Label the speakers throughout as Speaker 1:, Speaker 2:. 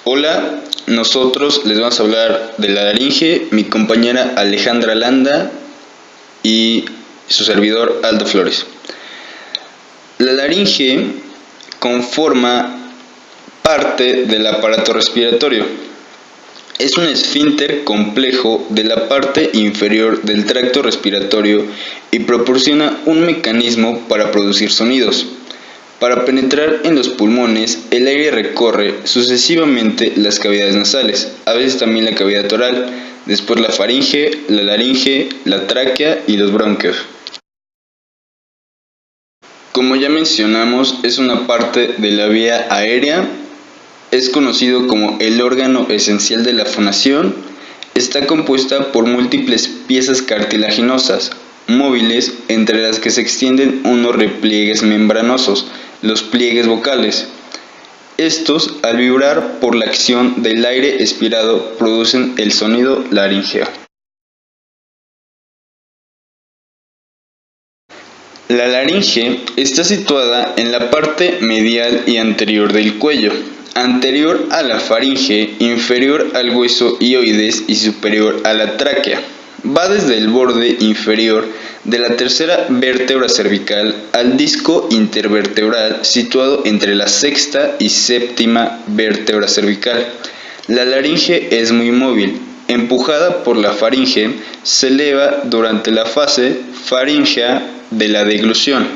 Speaker 1: Hola, nosotros les vamos a hablar de la laringe, mi compañera Alejandra Landa y su servidor Aldo Flores. La laringe conforma parte del aparato respiratorio. Es un esfínter complejo de la parte inferior del tracto respiratorio y proporciona un mecanismo para producir sonidos. Para penetrar en los pulmones, el aire recorre sucesivamente las cavidades nasales, a veces también la cavidad oral, después la faringe, la laringe, la tráquea y los bronquios. Como ya mencionamos, es una parte de la vía aérea, es conocido como el órgano esencial de la fonación, está compuesta por múltiples piezas cartilaginosas, móviles, entre las que se extienden unos repliegues membranosos, los pliegues vocales. Estos, al vibrar por la acción del aire expirado, producen el sonido laríngeo. La laringe está situada en la parte medial y anterior del cuello, anterior a la faringe, inferior al hueso hioides y superior a la tráquea. Va desde el borde inferior de la tercera vértebra cervical al disco intervertebral situado entre la sexta y séptima vértebra cervical. La laringe es muy móvil. Empujada por la faringe, se eleva durante la fase faríngea de la deglución.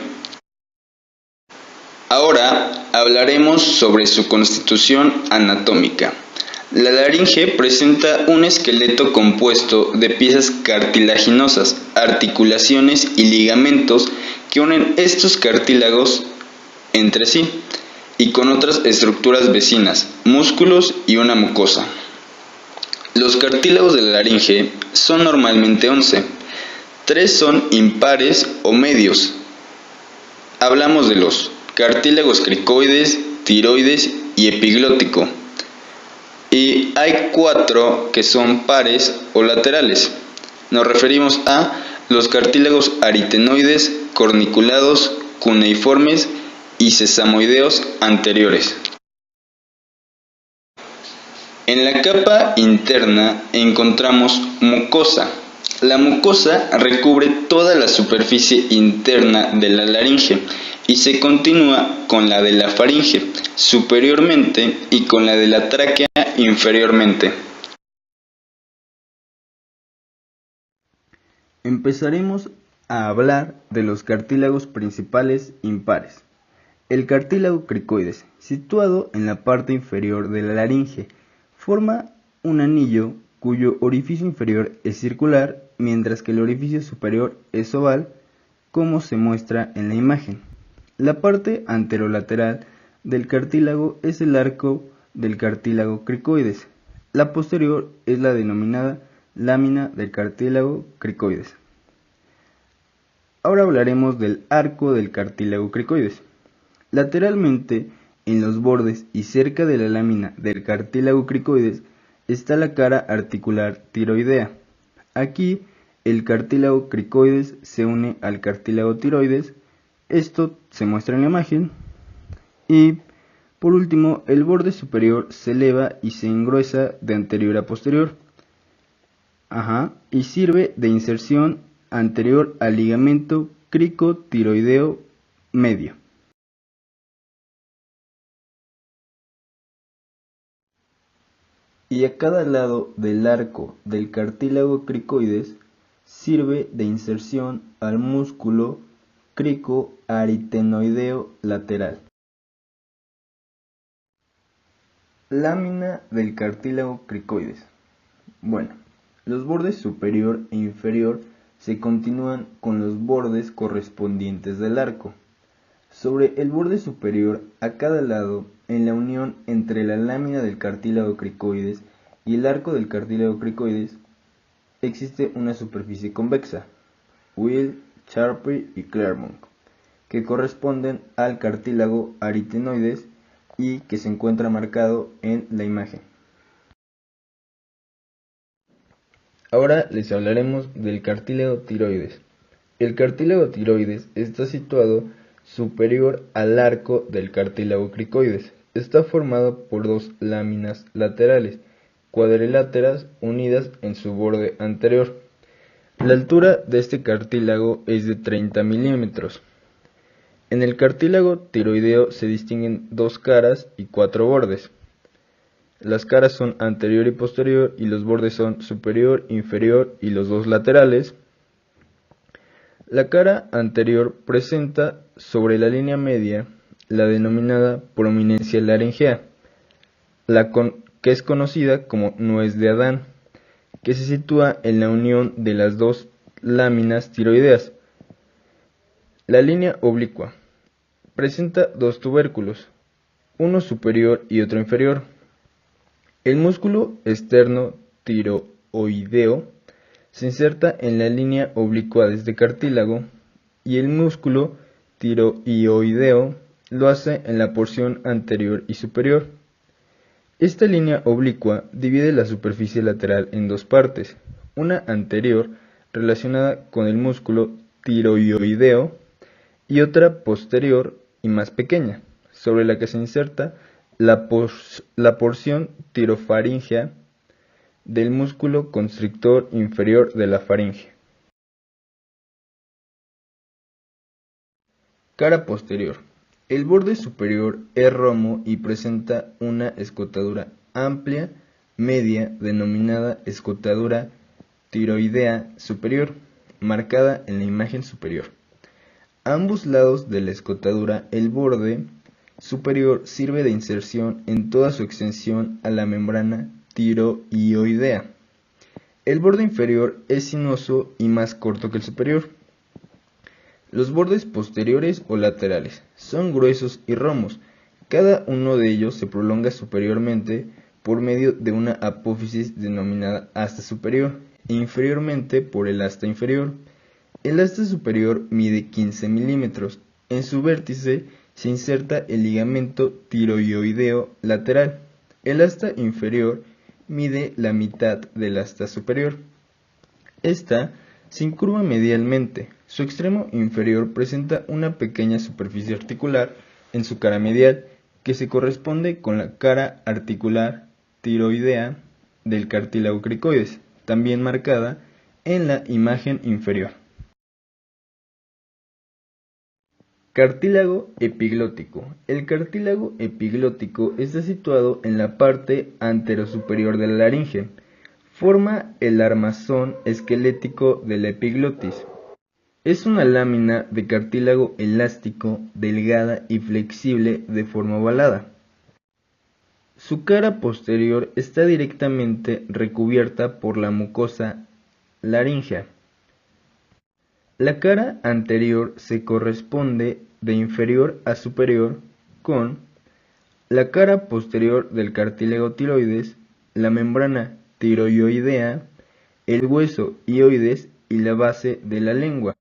Speaker 1: Ahora hablaremos sobre su constitución anatómica. La laringe presenta un esqueleto compuesto de piezas cartilaginosas, articulaciones y ligamentos que unen estos cartílagos entre sí y con otras estructuras vecinas, músculos y una mucosa. Los cartílagos de la laringe son normalmente 11. 3 son impares o medios. Hablamos de los cartílagos cricoides, tiroides y epiglótico. Y hay 4 que son pares o laterales. Nos referimos a los cartílagos aritenoides, corniculados, cuneiformes y sesamoideos anteriores. En la capa interna encontramos mucosa. La mucosa recubre toda la superficie interna de la laringe y se continúa con la de la faringe superiormente y con la de la tráquea inferiormente. Empezaremos a hablar de los cartílagos principales impares. El cartílago cricoides, situado en la parte inferior de la laringe, forma un anillo cuyo orificio inferior es circular, mientras que el orificio superior es oval, como se muestra en la imagen. La parte anterolateral del cartílago es el arco del cartílago cricoides. La posterior es la denominada lámina del cartílago cricoides. Ahora hablaremos del arco del cartílago cricoides. Lateralmente, en los bordes y cerca de la lámina del cartílago cricoides, está la cara articular tiroidea. Aquí, el cartílago cricoides se une al cartílago tiroides. Esto se muestra en la imagen. Y, por último, el borde superior se eleva y se engruesa de anterior a posterior. Y sirve de inserción anterior al ligamento cricotiroideo medio. Y a cada lado del arco del cartílago cricoides sirve de inserción al músculo cricoaritenoideo lateral. Lámina del cartílago cricoides. Bueno, los bordes superior e inferior se continúan con los bordes correspondientes del arco. Sobre el borde superior, a cada lado, en la unión entre la lámina del cartílago cricoides y el arco del cartílago cricoides, existe una superficie convexa, Weil, Charpy y Clermont, que corresponden al cartílago aritenoides y que se encuentra marcado en la imagen. Ahora les hablaremos del cartílago tiroides. El cartílago tiroides está situado superior al arco del cartílago cricoides. está formado por dos láminas laterales, cuadriláteras, unidas en su borde anterior. La altura de este cartílago es de 30 milímetros. En el cartílago tiroideo se distinguen dos caras y cuatro bordes. Las caras son anterior y posterior y los bordes son superior, inferior y los dos laterales. La cara anterior presenta sobre la línea media la denominada prominencia laringea, que es conocida como nuez de Adán, que se sitúa en la unión de las dos láminas tiroideas. La línea oblicua presenta dos tubérculos, uno superior y otro inferior. El músculo externo tiroideo se inserta en la línea oblicua de este cartílago y el músculo tiroideo lo hace en la porción anterior y superior. Esta línea oblicua divide la superficie lateral en dos partes, una anterior relacionada con el músculo tiroideo y otra posterior y más pequeña, sobre la que se inserta la porción tirofaringea del músculo constrictor inferior de la faringe. Cara posterior. El borde superior es romo y presenta una escotadura amplia, media, denominada escotadura tiroidea superior, marcada en la imagen superior. A ambos lados de la escotadura, el borde superior sirve de inserción en toda su extensión a la membrana tiroidea. El borde inferior es sinuoso y más corto que el superior. Los bordes posteriores o laterales son gruesos y romos. Cada uno de ellos se prolonga superiormente por medio de una apófisis denominada asta superior e inferiormente por el asta inferior. El asta superior mide 15 milímetros. En su vértice se inserta el ligamento tiroideo lateral. El asta inferior mide la mitad del asta superior. Esta se incurva medialmente. Su extremo inferior presenta una pequeña superficie articular en su cara medial que se corresponde con la cara articular tiroidea del cartílago cricoides, también marcada en la imagen inferior. Cartílago epiglótico. El cartílago epiglótico está situado en la parte anterosuperior de la laringe. Forma el armazón esquelético de la epiglotis. Es una lámina de cartílago elástico, delgada y flexible de forma ovalada. Su cara posterior está directamente recubierta por la mucosa laríngea. La cara anterior se corresponde de inferior a superior con la cara posterior del cartílago tiroides, la membrana tiroidea, el hueso hioides y la base de la lengua.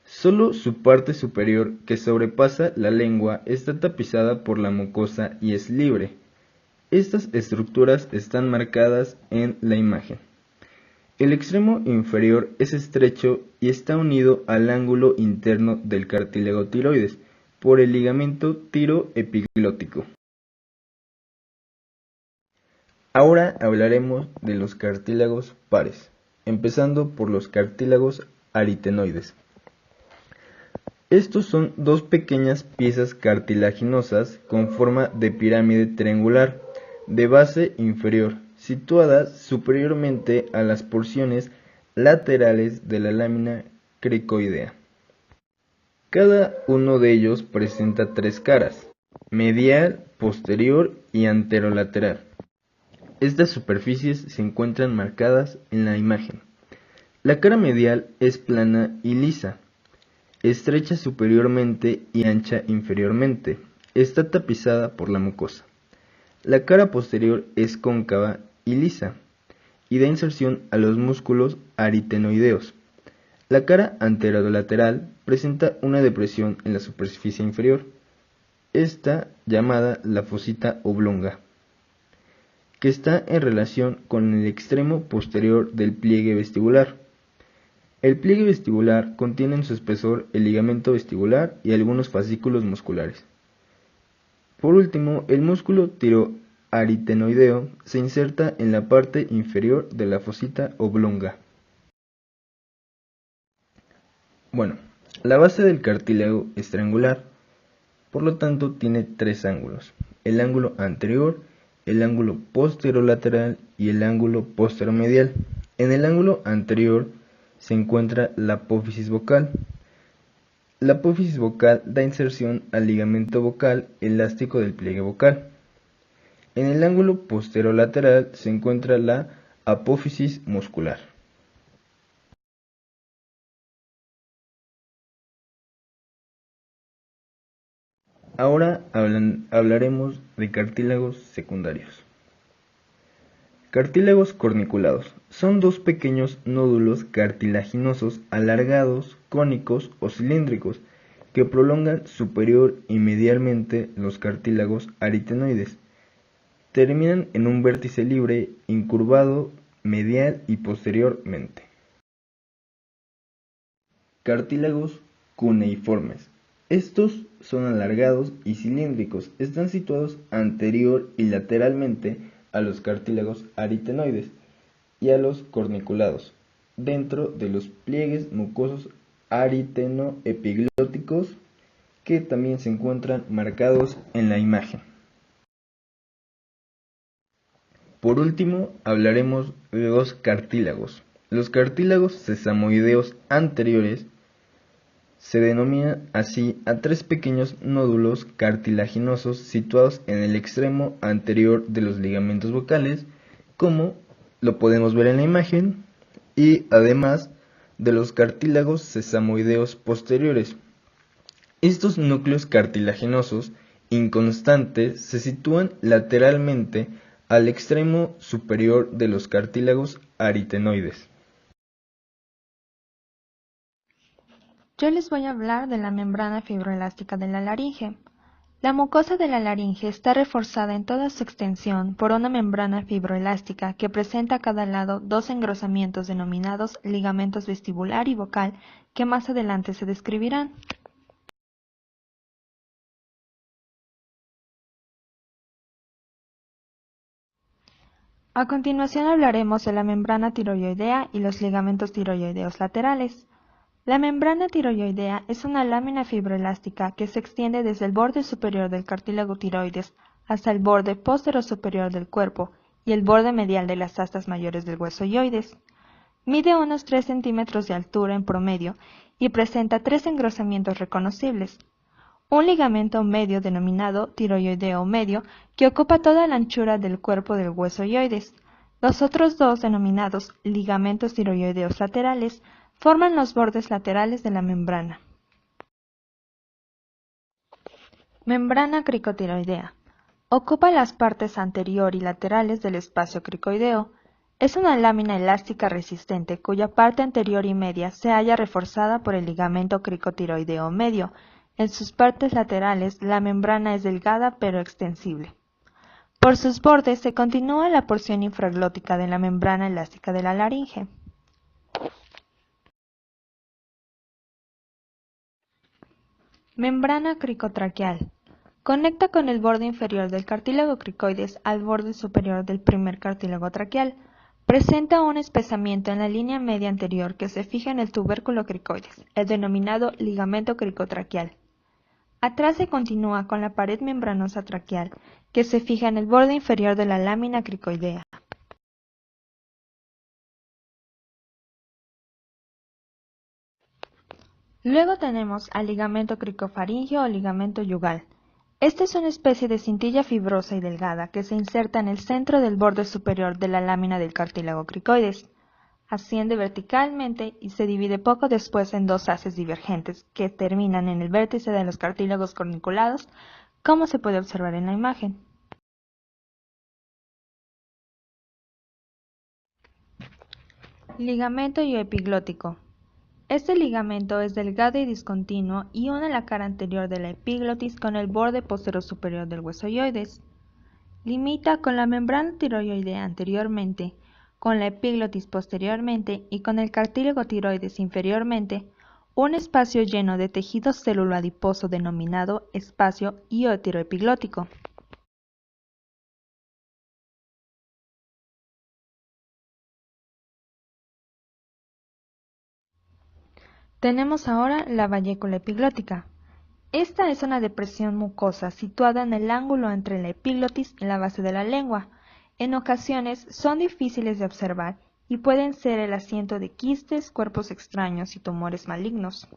Speaker 1: Solo su parte superior, que sobrepasa la lengua, está tapizada por la mucosa y es libre. Estas estructuras están marcadas en la imagen. El extremo inferior es estrecho y está unido al ángulo interno del cartílago tiroides por el ligamento tiroepiglótico. Ahora hablaremos de los cartílagos pares, empezando por los cartílagos aritenoides. Estos son dos pequeñas piezas cartilaginosas con forma de pirámide triangular de base inferior, situadas superiormente a las porciones laterales de la lámina cricoidea. Cada uno de ellos presenta tres caras, medial, posterior y anterolateral. Estas superficies se encuentran marcadas en la imagen. La cara medial es plana y lisa, estrecha superiormente y ancha inferiormente. Está tapizada por la mucosa. La cara posterior es cóncava y lisa y da inserción a los músculos aritenoideos. La cara anterolateral presenta una depresión en la superficie inferior, esta llamada la fosita oblonga, que está en relación con el extremo posterior del pliegue vestibular. El pliegue vestibular contiene en su espesor el ligamento vestibular y algunos fascículos musculares. Por último, el músculo tiroaritenoideo se inserta en la parte inferior de la fosita oblonga. Bueno, la base del cartílago es triangular, por lo tanto tiene tres ángulos: el ángulo anterior, el ángulo posterolateral y el ángulo posteromedial. En el ángulo anterior se encuentra la apófisis vocal. La apófisis vocal da inserción al ligamento vocal elástico del pliegue vocal. En el ángulo posterolateral se encuentra la apófisis muscular. Ahora hablaremos de cartílagos secundarios. Cartílagos corniculados son dos pequeños nódulos cartilaginosos alargados, cónicos o cilíndricos que prolongan superior y medialmente los cartílagos aritenoides. Terminan en un vértice libre, incurvado medial y posteriormente. Cartílagos cuneiformes. Estos son alargados y cilíndricos, están situados anterior y lateralmente a los cartílagos aritenoides y a los corniculados, dentro de los pliegues mucosos aritenoepiglóticos que también se encuentran marcados en la imagen. Por último, hablaremos de los cartílagos. Los cartílagos sesamoideos anteriores se denominan así a tres pequeños nódulos cartilaginosos situados en el extremo anterior de los ligamentos vocales, como lo podemos ver en la imagen, y además de los cartílagos sesamoideos posteriores. Estos núcleos cartilaginosos inconstantes se sitúan lateralmente al extremo superior de los cartílagos aritenoides.
Speaker 2: Yo les voy a hablar de la membrana fibroelástica de la laringe. La mucosa de la laringe está reforzada en toda su extensión por una membrana fibroelástica que presenta a cada lado dos engrosamientos denominados ligamentos vestibular y vocal, que más adelante se describirán. A continuación hablaremos de la membrana tiroideea y los ligamentos tiroideos laterales. La membrana tiroidea es una lámina fibroelástica que se extiende desde el borde superior del cartílago tiroides hasta el borde posterior-superior del cuerpo y el borde medial de las astas mayores del hueso ioides. Mide unos 3 centímetros de altura en promedio y presenta tres engrosamientos reconocibles: un ligamento medio denominado tiroideo medio que ocupa toda la anchura del cuerpo del hueso ioides. Los otros dos, denominados ligamentos tiroideos laterales, forman los bordes laterales de la membrana. Membrana cricotiroidea. Ocupa las partes anterior y laterales del espacio cricoideo. Es una lámina elástica resistente cuya parte anterior y media se halla reforzada por el ligamento cricotiroideo medio. En sus partes laterales la membrana es delgada pero extensible. Por sus bordes se continúa la porción infraglótica de la membrana elástica de la laringe. Membrana cricotraqueal. Conecta con el borde inferior del cartílago cricoides al borde superior del primer cartílago traqueal. Presenta un espesamiento en la línea media anterior que se fija en el tubérculo cricoides, el denominado ligamento cricotraqueal. Atrás se continúa con la pared membranosa traqueal, que se fija en el borde inferior de la lámina cricoidea. Luego tenemos al ligamento cricofaríngeo o ligamento yugal. Esta es una especie de cintilla fibrosa y delgada que se inserta en el centro del borde superior de la lámina del cartílago cricoides. Asciende verticalmente y se divide poco después en dos haces divergentes que terminan en el vértice de los cartílagos corniculados, como se puede observar en la imagen. Ligamento ioepiglótico. Este ligamento es delgado y discontinuo y une la cara anterior de la epiglotis con el borde posterior superior del hueso ioides. Limita con la membrana tiroidea anteriormente, con la epiglotis posteriormente y con el cartílago tiroides inferiormente, un espacio lleno de tejido celuloadiposo denominado espacio iotiroepiglótico. Tenemos ahora la vallécula epiglótica. Esta es una depresión mucosa situada en el ángulo entre la epiglotis y la base de la lengua. En ocasiones son difíciles de observar y pueden ser el asiento de quistes, cuerpos extraños y tumores malignos.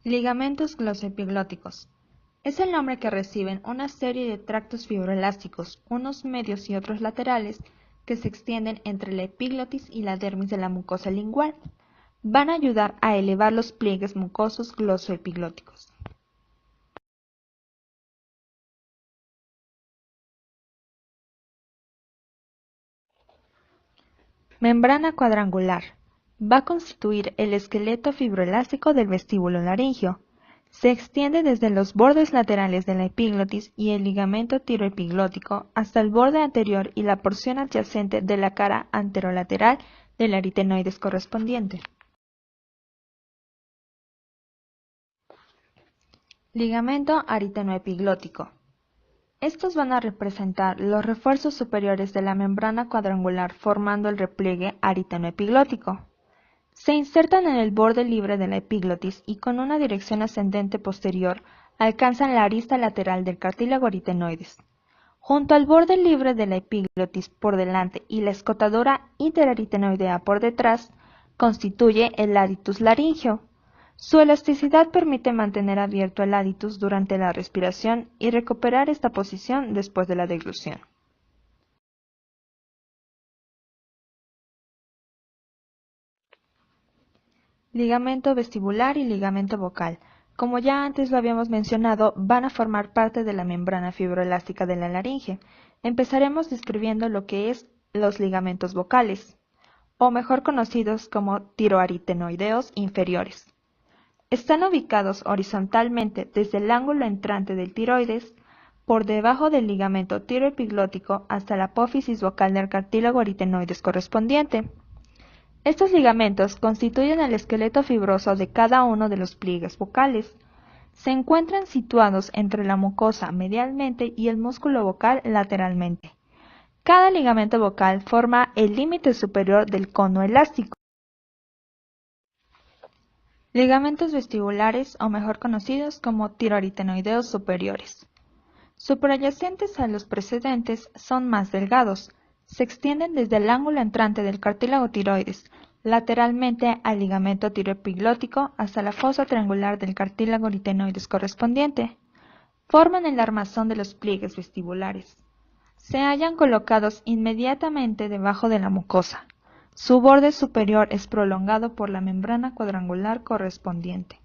Speaker 2: Ligamentos glosoepiglóticos. Es el nombre que reciben una serie de tractos fibroelásticos, unos medios y otros laterales, que se extienden entre la epiglotis y la dermis de la mucosa lingual. Van a ayudar a elevar los pliegues mucosos glosoepiglóticos. Membrana cuadrangular. Va a constituir el esqueleto fibroelástico del vestíbulo laringio. Se extiende desde los bordes laterales de la epiglotis y el ligamento tiroepiglótico hasta el borde anterior y la porción adyacente de la cara anterolateral del aritenoides correspondiente. Ligamento aritenoepiglótico. Estos van a representar los refuerzos superiores de la membrana cuadrangular formando el repliegue aritenoepiglótico. Se insertan en el borde libre de la epiglotis y con una dirección ascendente posterior alcanzan la arista lateral del cartílago aritenoides. Junto al borde libre de la epiglotis por delante y la escotadura interaritenoidea por detrás, constituye el laditus laringio. Su elasticidad permite mantener abierto el laditus durante la respiración y recuperar esta posición después de la deglución. Ligamento vestibular y ligamento vocal. Como ya antes lo habíamos mencionado, van a formar parte de la membrana fibroelástica de la laringe. Empezaremos describiendo lo que es los ligamentos vocales, o mejor conocidos como tiroaritenoideos inferiores. Están ubicados horizontalmente desde el ángulo entrante del tiroides, por debajo del ligamento tiroepiglótico hasta la apófisis vocal del cartílago aritenoides correspondiente. Estos ligamentos constituyen el esqueleto fibroso de cada uno de los pliegues vocales. Se encuentran situados entre la mucosa medialmente y el músculo vocal lateralmente. Cada ligamento vocal forma el límite superior del cono elástico. Ligamentos vestibulares, o mejor conocidos como tiroaritenoideos superiores. Superadyacentes a los precedentes son más delgados. Se extienden desde el ángulo entrante del cartílago tiroides, lateralmente al ligamento tiroepiglótico hasta la fosa triangular del cartílago aritenoides correspondiente. Forman el armazón de los pliegues vestibulares. Se hallan colocados inmediatamente debajo de la mucosa. Su borde superior es prolongado por la membrana cuadrangular correspondiente.